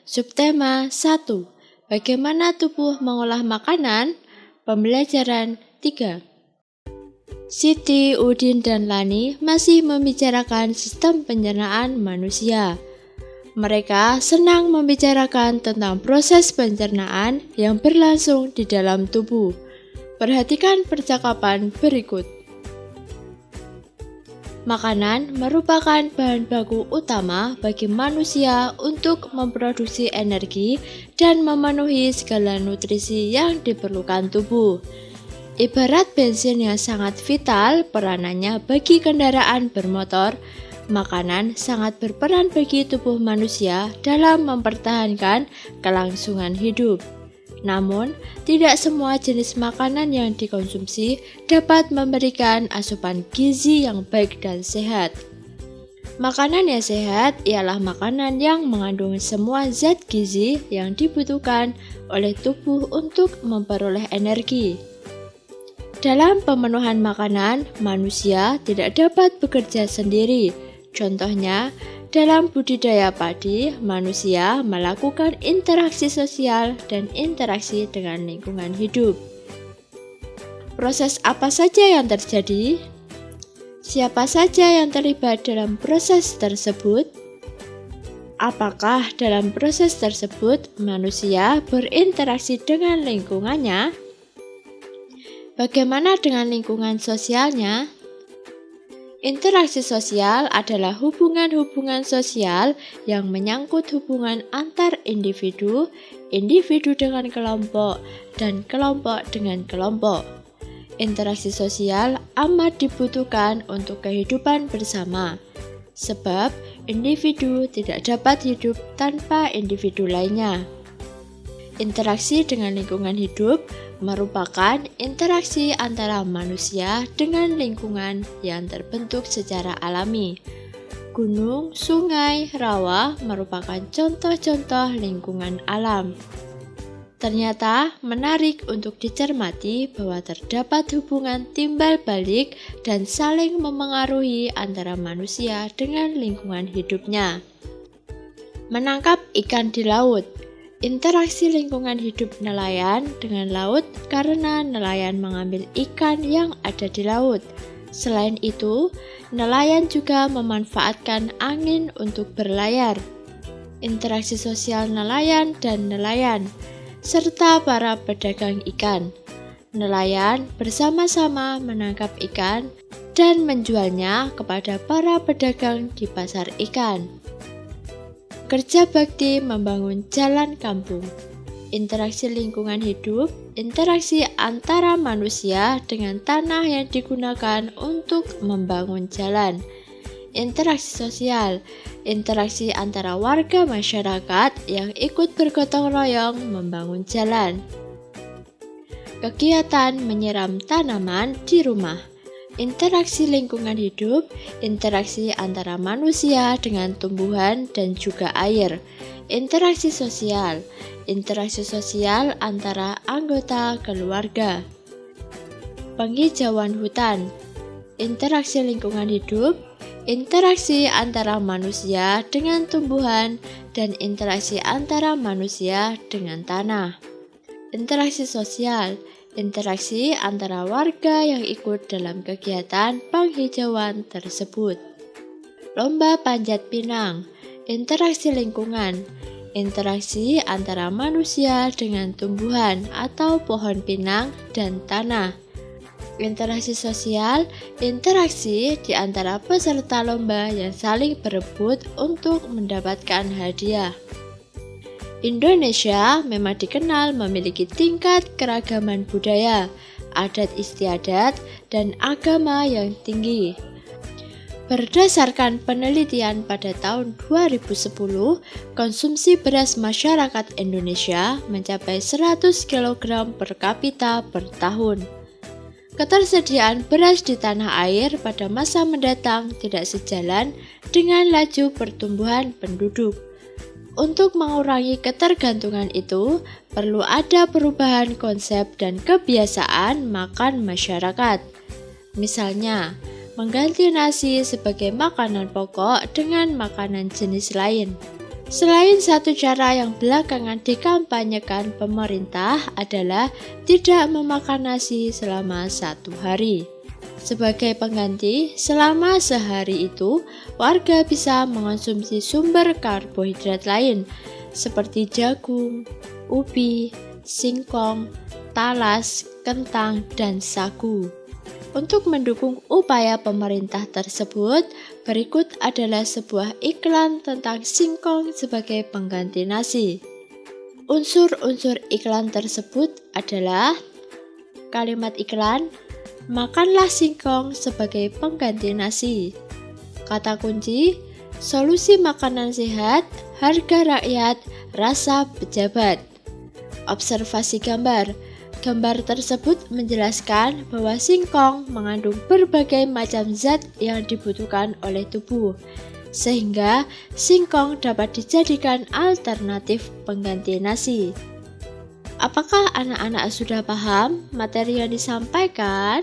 Subtema 1. Bagaimana tubuh mengolah makanan? Pembelajaran 3. Siti, Udin, dan Lani masih membicarakan sistem pencernaan manusia. Mereka senang membicarakan tentang proses pencernaan yang berlangsung di dalam tubuh. Perhatikan percakapan berikut. Makanan merupakan bahan baku utama bagi manusia untuk memproduksi energi dan memenuhi segala nutrisi yang diperlukan tubuh. Ibarat bensin yang sangat vital peranannya bagi kendaraan bermotor, makanan sangat berperan bagi tubuh manusia dalam mempertahankan kelangsungan hidup. Namun, tidak semua jenis makanan yang dikonsumsi dapat memberikan asupan gizi yang baik dan sehat. Makanan yang sehat ialah makanan yang mengandung semua zat gizi yang dibutuhkan oleh tubuh untuk memperoleh energi. Dalam pemenuhan makanan, manusia tidak dapat bekerja sendiri. Contohnya, dalam budidaya padi, manusia melakukan interaksi sosial dan interaksi dengan lingkungan hidup. Proses apa saja yang terjadi? Siapa saja yang terlibat dalam proses tersebut? Apakah dalam proses tersebut manusia berinteraksi dengan lingkungannya? Bagaimana dengan lingkungan sosialnya? Interaksi sosial adalah hubungan-hubungan sosial yang menyangkut hubungan antar individu, individu dengan kelompok, dan kelompok dengan kelompok. Interaksi sosial amat dibutuhkan untuk kehidupan bersama, sebab individu tidak dapat hidup tanpa individu lainnya. Interaksi dengan lingkungan hidup merupakan interaksi antara manusia dengan lingkungan yang terbentuk secara alami. Gunung, sungai, rawa merupakan contoh-contoh lingkungan alam. Ternyata menarik untuk dicermati bahwa terdapat hubungan timbal balik dan saling memengaruhi antara manusia dengan lingkungan hidupnya. Menangkap ikan di laut. Interaksi lingkungan hidup nelayan dengan laut karena nelayan mengambil ikan yang ada di laut. Selain itu, nelayan juga memanfaatkan angin untuk berlayar. Interaksi sosial nelayan dan nelayan, serta para pedagang ikan. Nelayan bersama-sama menangkap ikan dan menjualnya kepada para pedagang di pasar ikan. Kerja bakti membangun jalan kampung. Interaksi lingkungan hidup, interaksi antara manusia dengan tanah yang digunakan untuk membangun jalan. Interaksi sosial, interaksi antara warga masyarakat yang ikut bergotong royong membangun jalan. Kegiatan menyiram tanaman di rumah. Interaksi lingkungan hidup, interaksi antara manusia dengan tumbuhan dan juga air. Interaksi sosial antara anggota keluarga. Penghijauan hutan. Interaksi lingkungan hidup, interaksi antara manusia dengan tumbuhan, dan interaksi antara manusia dengan tanah. Interaksi sosial, interaksi antara warga yang ikut dalam kegiatan penghijauan tersebut. Lomba panjat pinang, interaksi lingkungan, interaksi antara manusia dengan tumbuhan atau pohon pinang dan tanah. Interaksi sosial, interaksi di antara peserta lomba yang saling berebut untuk mendapatkan hadiah. Indonesia memang dikenal memiliki tingkat keragaman budaya, adat istiadat, dan agama yang tinggi. Berdasarkan penelitian pada tahun 2010, konsumsi beras masyarakat Indonesia mencapai 100 kg per kapita per tahun. Ketersediaan beras di tanah air pada masa mendatang tidak sejalan dengan laju pertumbuhan penduduk. Untuk mengurangi ketergantungan itu, perlu ada perubahan konsep dan kebiasaan makan masyarakat. Misalnya, mengganti nasi sebagai makanan pokok dengan makanan jenis lain. Selain satu cara yang belakangan dikampanyekan pemerintah adalah tidak memakan nasi selama 1 hari. Sebagai pengganti, selama sehari itu, warga bisa mengonsumsi sumber karbohidrat lain seperti jagung, ubi, singkong, talas, kentang, dan sagu. Untuk mendukung upaya pemerintah tersebut, berikut adalah sebuah iklan tentang singkong sebagai pengganti nasi. Unsur-unsur iklan tersebut adalah kalimat iklan, makanlah singkong sebagai pengganti nasi. Kata kunci, solusi makanan sehat, harga rakyat, rasa pejabat. Observasi gambar. Gambar tersebut menjelaskan bahwa singkong mengandung berbagai macam zat yang dibutuhkan oleh tubuh, sehingga singkong dapat dijadikan alternatif pengganti nasi. Apakah anak-anak sudah paham materi yang disampaikan?